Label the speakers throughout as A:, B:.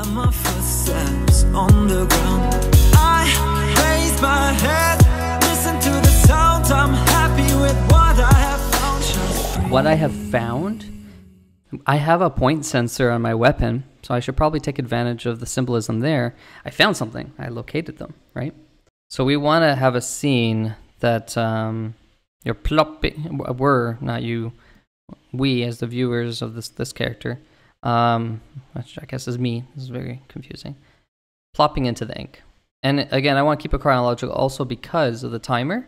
A: my footsteps on the ground. I raise my head, listen to the sound. I'm happy with what I have found.
B: What I have found? I have a point sensor on my weapon, so I should probably take advantage of the symbolism there. I found something. I located them, right? So we want to have a scene that you're plopping, not you, we as the viewers of this character, which I guess is me. This is very confusing. Plopping into the ink. And again, I want to keep it chronological also because of the timer.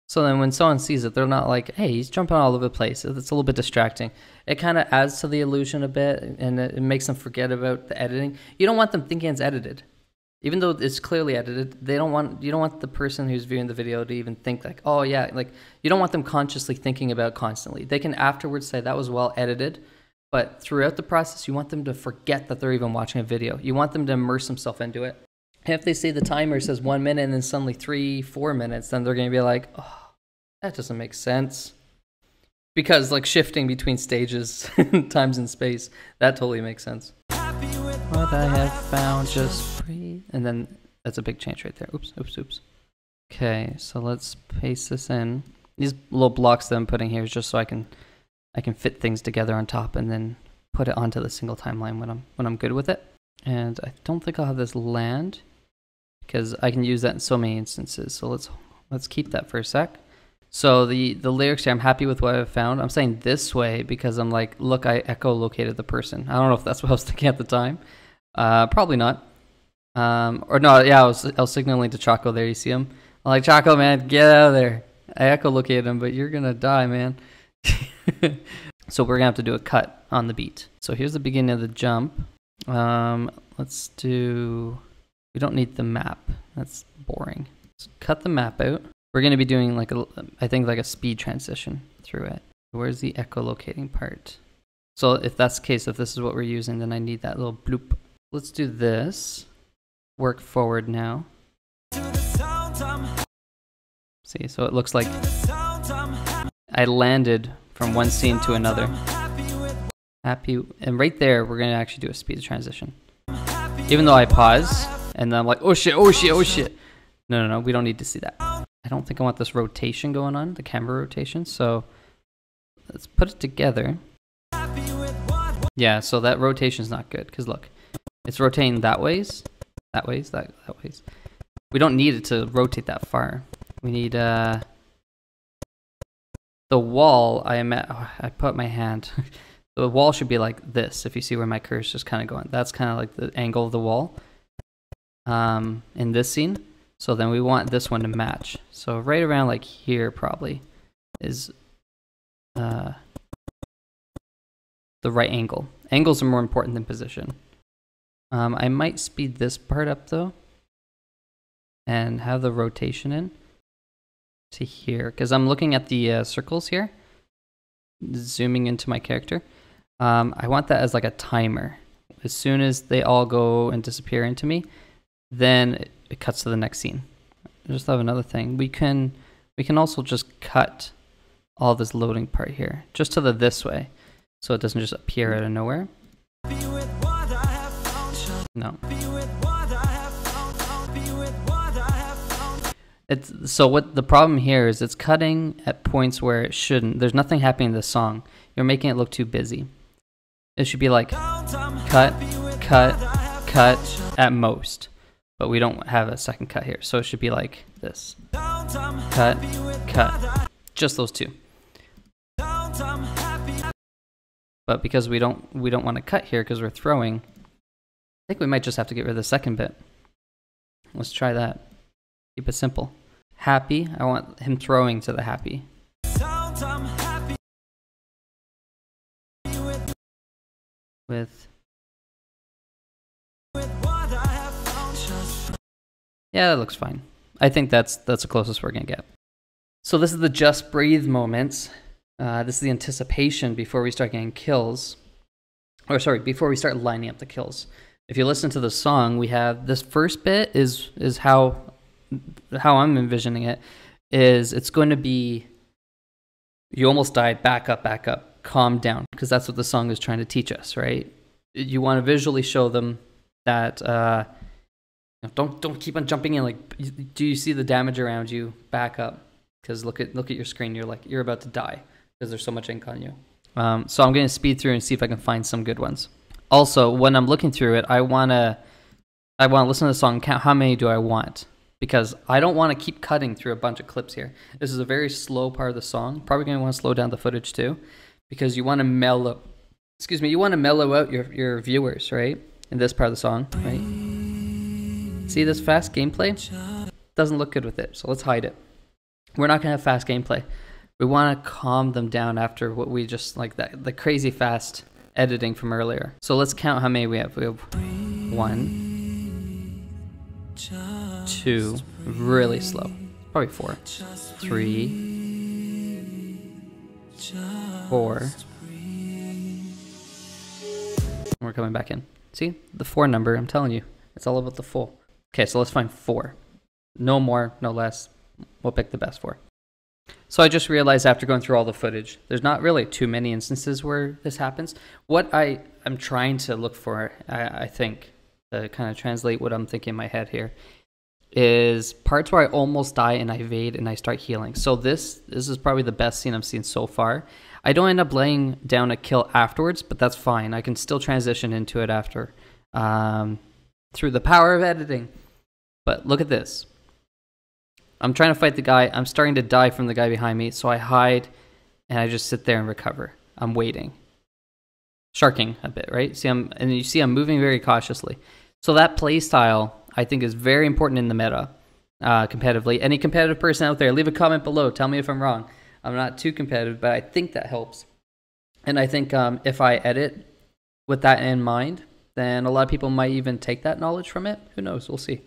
B: So then when someone sees it, they're not like, hey, he's jumping all over the place. It's a little bit distracting. It kind of adds to the illusion a bit, and it makes them forget about the editing. You don't want them thinking it's edited. Even though it's clearly edited, you don't want the person who's viewing the video to even think like, oh yeah, like you don't want them consciously thinking about it constantly. They can afterwards say that was well edited, but throughout the process, you want them to forget that they're even watching a video. You want them to immerse themselves into it. And if they say the timer says 1 minute and then suddenly 3-4 minutes, then they're going to be like, oh, that doesn't make sense. Because like shifting between stages, times and space, that totally makes sense. What I have found, just breathe. And then that's a big change right there. Oops, oops, oops. Okay, so let's paste this in. These little blocks that I'm putting here is just so I can fit things together on top and then put it onto the single timeline when I'm good with it. And I don't think I'll have this land because I can use that in so many instances. So let's keep that for a sec. So the lyrics here, I'm happy with what I've found. I'm saying this way because I'm like, look, I echolocated the person. I don't know if that's what I was thinking at the time. Probably not. Or no, yeah, I was signaling to Choco there. You see him? I'm like, Choco, man, get out of there. I echolocated him, but you're going to die, man. So we're going to have to do a cut on the beat. So here's the beginning of the jump. Let's do, we don't need the map. That's boring. Let's cut the map out. We're going to be doing like I think like a speed transition through it. Where's the echolocating part? So if that's the case, if this is what we're using, then I need that little bloop. Let's do this. Work forward now. See, so it looks like I landed from one scene to another. Happy, and right there, we're going to actually do a speed transition. Even though I pause, and then I'm like, oh shit, oh shit, oh shit. No, we don't need to see that. I don't think I want this rotation going on, the camera rotation, so let's put it together. Yeah, so that rotation is not good, because look, it's rotating that ways. We don't need it to rotate that far. We need, the wall, I put my hand. The wall should be like this, if you see where my cursor is kind of going. That's kind of like the angle of the wall in this scene. So then we want this one to match. So right around like here probably is the right angle. Angles are more important than position. I might speed this part up though and have the rotation in to here because I'm looking at the circles here, zooming into my character. I want that as like a timer. As soon as they all go and disappear into me, then it cuts to the next scene. I just have another thing. We can also just cut all this loading part here, just to the this way, so it doesn't just appear out of nowhere. No. So what the problem here is it's cutting at points where it shouldn't. There's nothing happening in the song. You're making it look too busy. It should be like cut, cut, cut at most. But we don't have a second cut here. So it should be like this. Cut, cut. Just those two. But because we don't want to cut here because we're throwing, I think we might just have to get rid of the second bit. Let's try that. Keep it simple. Happy, I want him throwing to the happy. With yeah, that looks fine. I think that's the closest we're gonna get. So this is the just breathe moments. This is the anticipation before we start getting kills. Or sorry, before we start lining up the kills. If you listen to the song, we have this first bit is how I'm envisioning it. Is it's going to be you almost died, back up, calm down, because that's what the song is trying to teach us, right? You want to visually show them that don't keep on jumping in. Like, do you see the damage around you? Back up, because look at your screen. You're about to die because there's so much ink on you. So I'm going to speed through and see if I can find some good ones. Also, when I'm looking through it, I want to listen to the song and count how many do I want, because I don't want to keep cutting through a bunch of clips here. This is a very slow part of the song. Probably going to want to slow down the footage too, because you want to mellow. Excuse me, you want to mellow out your viewers, right? In this part of the song, right? See this fast gameplay? Doesn't look good with it, so let's hide it. We're not going to have fast gameplay. We want to calm them down after what we just, like the crazy fast editing from earlier. So let's count how many we have. We have 1, 2, really slow. Probably 4. 3, 4. We're coming back in. See? The 4 number, I'm telling you. It's all about the full. Okay, so let's find 4. No more, no less. We'll pick the best 4. So I just realized after going through all the footage, there's not really too many instances where this happens. What I am trying to look for, I think, to kind of translate what I'm thinking in my head here, is parts where I almost die and I evade and I start healing. So this is probably the best scene I've seen so far. I don't end up laying down a kill afterwards, but that's fine. I can still transition into it after, through the power of editing. But look at this. I'm trying to fight the guy. I'm starting to die from the guy behind me, so I hide and I just sit there and recover. I'm waiting. Sharking a bit, right? You see I'm moving very cautiously. So that play style, I think, is very important in the meta, competitively. Any competitive person out there, leave a comment below. Tell me if I'm wrong. I'm not too competitive, but I think that helps. And I think if I edit with that in mind, then a lot of people might even take that knowledge from it. Who knows? We'll see.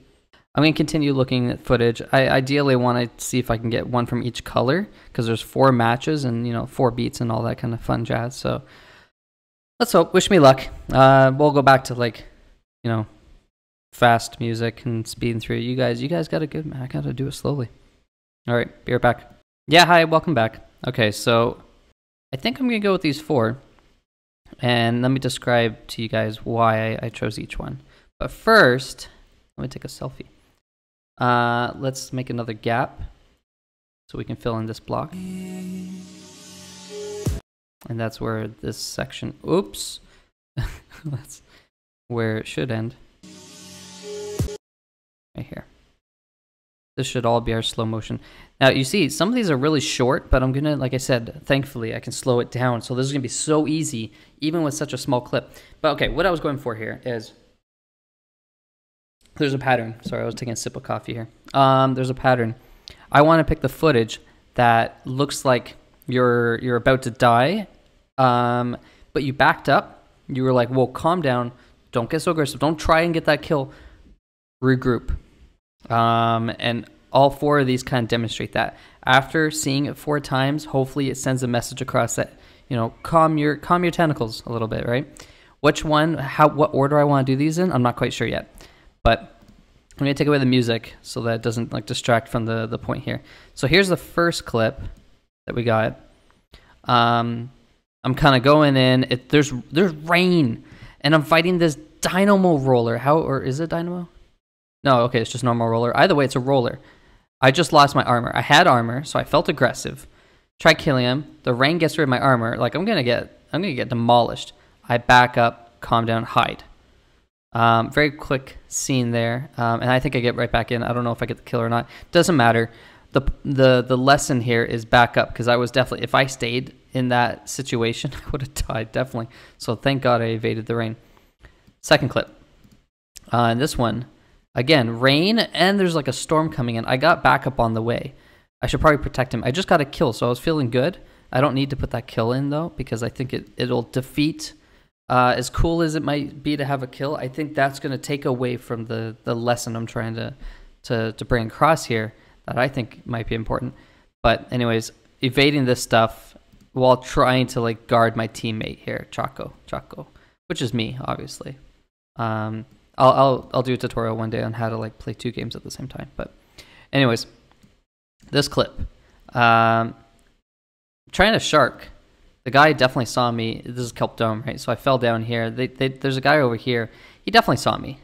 B: I'm going to continue looking at footage. I ideally want to see if I can get one from each color, because there's 4 matches and, 4 beats and all that kind of fun jazz. So let's hope. Wish me luck. We'll go back to fast music and speeding through. You guys got it good, man. I got to do it slowly. All right, be right back. Yeah, hi, welcome back. Okay, so I think I'm going to go with these 4. And let me describe to you guys why I chose each one. But first, let me take a selfie. Let's make another gap so we can fill in this block. And that's where this section, oops, that's where it should end. Right here. This should all be our slow motion. Now, you see, some of these are really short, but I'm gonna, like I said, thankfully, I can slow it down. So this is gonna be so easy, even with such a small clip. But okay, what I was going for here is, there's a pattern. Sorry, I was taking a sip of coffee here. There's a pattern. I want to pick the footage that looks like you're about to die, but you backed up. You were like, whoa, calm down. Don't get so aggressive. Don't try and get that kill. Regroup. And all 4 of these kind of demonstrate that. After seeing it 4 times, hopefully it sends a message across that, calm your tentacles a little bit, right? Which one, what order I want to do these in, I'm not quite sure yet. But I'm going to take away the music so that it doesn't distract from the point here. So here's the first clip that we got. I'm kind of going in. There's rain, and I'm fighting this dynamo roller. Or is it dynamo? No, okay, it's just normal roller. Either way, it's a roller. I just lost my armor. I had armor, so I felt aggressive. Try killing him. The rain gets rid of my armor. Like I'm gonna get demolished. I back up, calm down, hide. Very quick scene there, and I think I get right back in. I don't know if I get the kill or not. Doesn't matter. The lesson here is back up, because I was definitely, if I stayed in that situation, I would have died, definitely. So thank God I evaded the rain. Second clip. And this one, again, rain, and there's like a storm coming in. I got backup on the way. I should probably protect him. I just got a kill, so I was feeling good. I don't need to put that kill in, though, because I think it'll defeat... as cool as it might be to have a kill, I think that's going to take away from the lesson I'm trying to bring across here that I think might be important. But anyways, evading this stuff while trying to guard my teammate here, Chaco, which is me, obviously. I'll do a tutorial one day on how to play 2 games at the same time. But anyways, this clip, trying to shark. The guy definitely saw me. This is Kelp Dome, right? So I fell down here. There's a guy over here. He definitely saw me.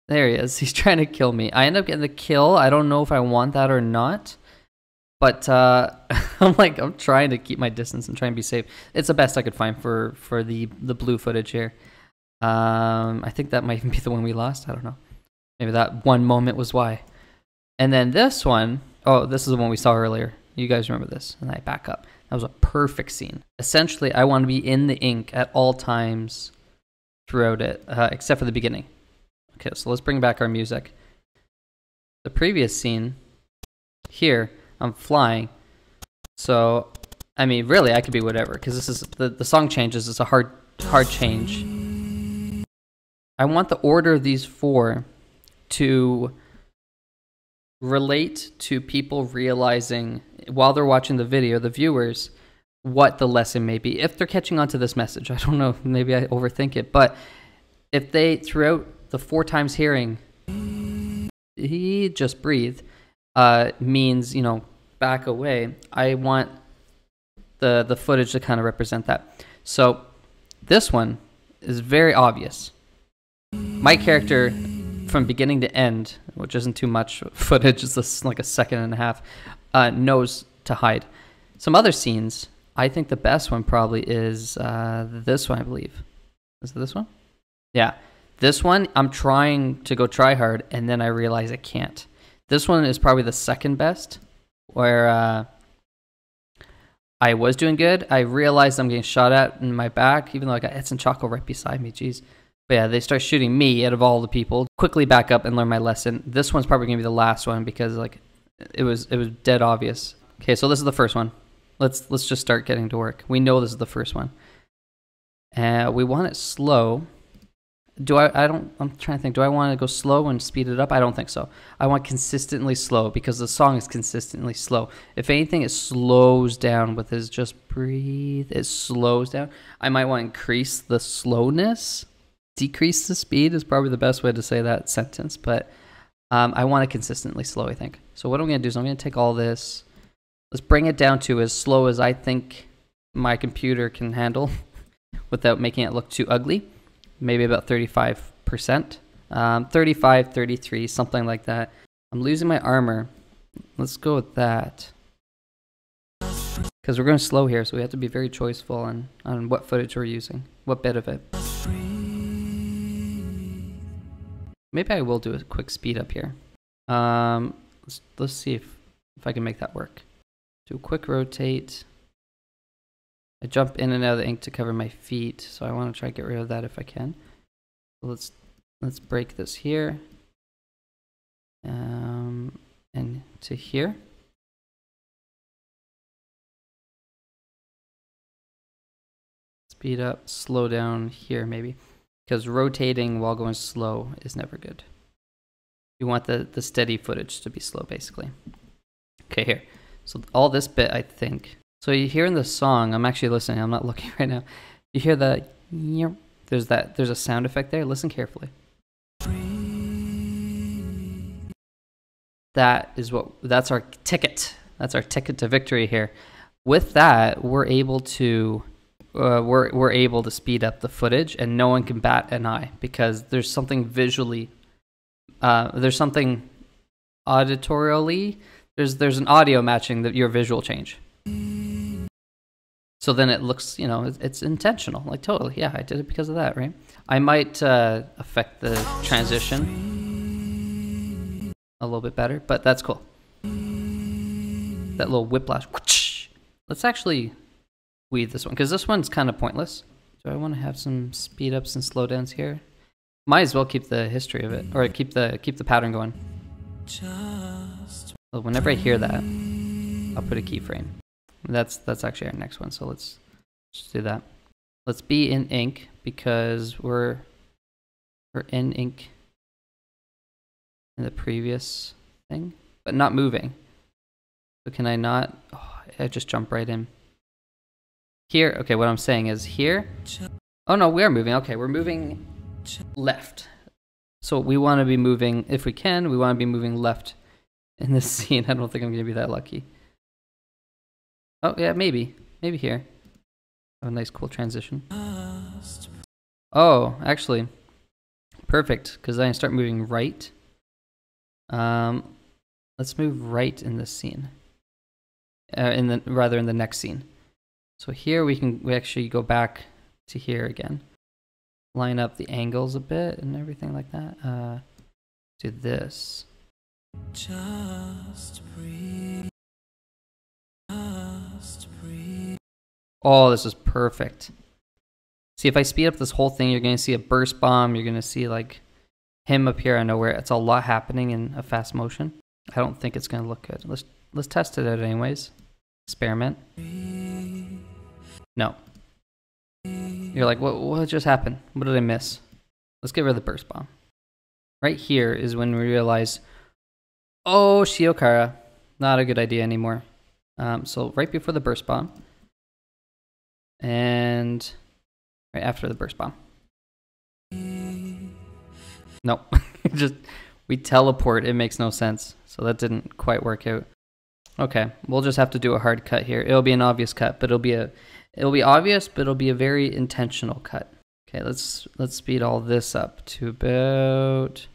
B: There he is. He's trying to kill me. I end up getting the kill. I don't know if I want that or not. But I'm trying to keep my distance and try and be safe. It's the best I could find for the blue footage here. I think that might even be the one we lost. I don't know. Maybe that one moment was why. And then this one, oh, this is the one we saw earlier. You guys remember this. And I back up. That was a perfect scene. Essentially, I want to be in the ink at all times throughout it, except for the beginning. Okay, so let's bring back our music. The previous scene, here, I'm flying. So, I mean, really, I could be whatever, because this is the song changes. It's a hard change. I want the order of these four to relate to people realizing, while they're watching the video, the viewers, what the lesson may be. If they're catching on to this message, I don't know, maybe I overthink it, but if they, throughout the 4 times hearing, he just breathed, means, you know, back away, I want the footage to kind of represent that. So this one is very obvious. My character, from beginning to end, which isn't too much footage, it's just like a second and a half, knows to hide. Some other scenes, I think the best one probably is this one, I believe. Is it this one? Yeah. This one, I'm trying to go try hard, and then I realize I can't. This one is probably the second best, where I was doing good. I realized I'm getting shot at in my back, even though I got Eds and Choco right beside me. Jeez. But yeah, they start shooting me out of all the people. Quickly back up and learn my lesson. This one's probably gonna be the last one because like it was dead obvious. Okay, so this is the first one. Let's just start getting to work. We know this is the first one. We want it slow. I'm trying to think. Do I want to go slow and speed it up? I don't think so. I want consistently slow because the song is consistently slow. If anything, it slows down with his just breathe. It slows down. I might want to increase the slowness. Decrease the speed is probably the best way to say that sentence, but I want it consistently slow, I think. So what I'm going to do is I'm going to take all this. Let's bring it down to as slow as I think my computer can handle without making it look too ugly. Maybe about 35%. 35, 33, something like that. I'm losing my armor. Let's go with that. Because we're going slow here, so we have to be very choiceful on what footage we're using. What bit of it. Maybe I will do a quick speed up here. Let's see if I can make that work. Do a quick rotate. I jump in and out of the ink to cover my feet, so I want to try to get rid of that if I can. So let's break this here. And to here. Speed up, slow down here maybe. Because rotating while going slow is never good. You want the steady footage to be slow, basically. Okay, here. So all this bit, I think. So you hear in the song, I'm actually listening, I'm not looking right now. You hear the, there's a sound effect there. Listen carefully. That's our ticket. That's our ticket to victory here. With that, we're able to we're able to speed up the footage, and no one can bat an eye because there's something visually, there's something auditorially, there's an audio matching your visual change. So then it looks, you know, it's intentional, like totally, yeah, I did it because of that, right? I might affect the transition a little bit better, but that's cool. That little whiplash. Let's actually weed this one, because this one's kind of pointless. Do I want to have some speed ups and slow downs here? Might as well keep the history of it, or keep the pattern going. Well, whenever I hear that, I'll put a keyframe. That's actually our next one, so let's just do that. Let's be in ink because we're in ink in the previous thing, but not moving. So can I not? Oh, I just jump right in. Here, okay, what I'm saying is here. Oh no, we are moving. Okay, we're moving left. So we want to be moving, if we can, we want to be moving left in this scene. I don't think I'm going to be that lucky. Oh yeah, maybe here. Oh, a nice cool transition. Oh, actually, perfect, because then I start moving right. Let's move right in this scene. In the next scene. So here we actually go back to here again. Line up the angles a bit and everything like that. Do this.
A: Just breathe. Just breathe.
B: Oh, this is perfect. See, if I speed up this whole thing, you're going to see a burst bomb. You're going to see like him appear out of nowhere. It's a lot happening in a fast motion. I don't think it's going to look good. Let's test it out anyways. Experiment. No. You're like, what just happened? What did I miss? Let's get rid of the burst bomb. Right here is when we realize, oh, Shiokara, not a good idea anymore. So right before the burst bomb, and right after the burst bomb. No, just we teleport. It makes no sense. So that didn't quite work out. Okay, we'll just have to do a hard cut here. It'll be an obvious cut, but it'll be obvious, but it'll be a very intentional cut. Okay, let's speed all this up to about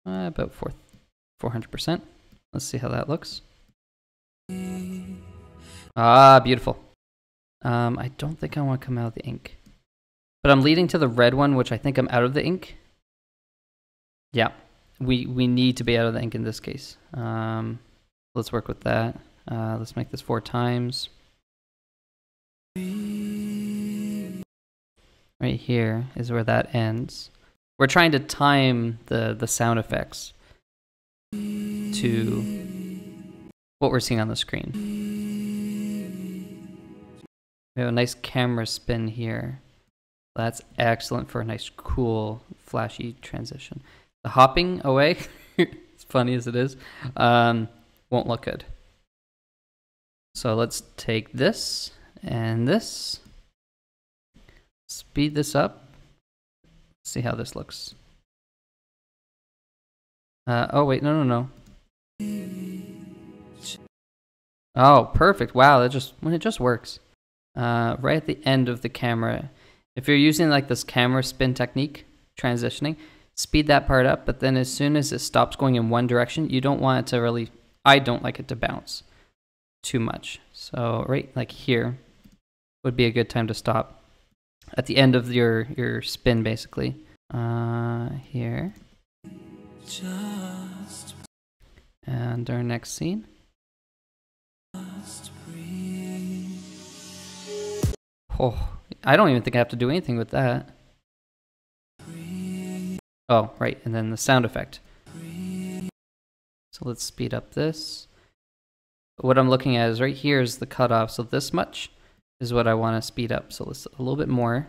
B: 400%. Let's see how that looks. Ah, beautiful. I don't think I want to come out of the ink, but I'm leading to the red one, which I think I'm out of the ink. Yeah, we need to be out of the ink in this case. Let's work with that. Let's make this 4 times. Right here is where that ends. We're trying to time the sound effects to what we're seeing on the screen. We have a nice camera spin here. That's excellent for a nice, cool, flashy transition. The hopping away, as funny as it is, won't look good. So let's take this and this, speed this up, see how this looks. Oh wait, no. Oh, perfect. Wow, when it just works. Right at the end of the camera, if you're using like this camera spin technique, transitioning, speed that part up, but then as soon as it stops going in one direction, you don't want it to really, I don't like it to bounce too much. So right like here would be a good time to stop. At the end of your spin, basically. Here. And our next scene. Oh, I don't even think I have to do anything with that. Oh, right, and then the sound effect. So let's speed up this. What I'm looking at is right here is the cutoff, so this much is what I want to speed up. So let's a little bit more,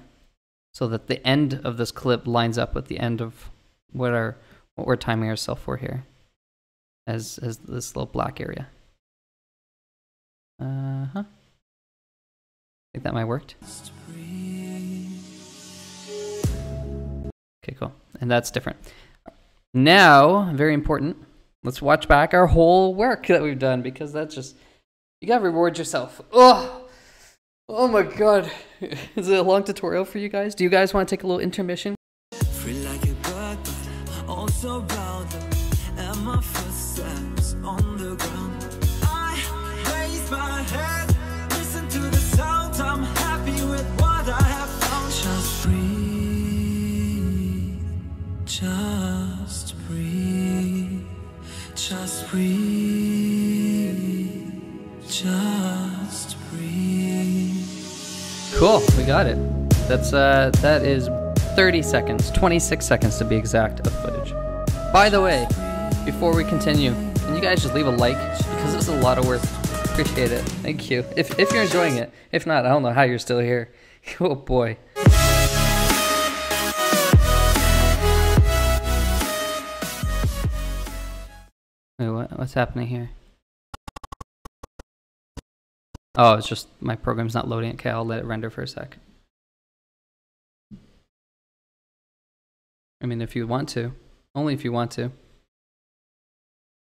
B: so that the end of this clip lines up with the end of what we're timing ourselves for here, as this little black area. I think that might worked. Okay, cool. And that's different. Now, very important, let's watch back our whole work that we've done, because that's just, you gotta reward yourself. Oh my god. Is it a long tutorial for you guys? Do you guys want to take a little intermission?
A: Free like a bird, but also bound, and my footsteps on the ground. I raise my head, listen to the sound. I'm happy with what I have found. Just breathe, just breathe, just breathe, just breathe.
B: Cool, we got it. That is 30 seconds, 26 seconds to be exact, of footage. By the way, before we continue, can you guys just leave a like, because this is a lot of work. Appreciate it. Thank you. If you're enjoying it. If not, I don't know how you're still here. Oh boy. Wait, what's happening here? Oh, it's just my program's not loading. Okay, I'll let it render for a sec. I mean, if you want to. Only if you want to.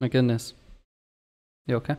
B: My goodness. You okay?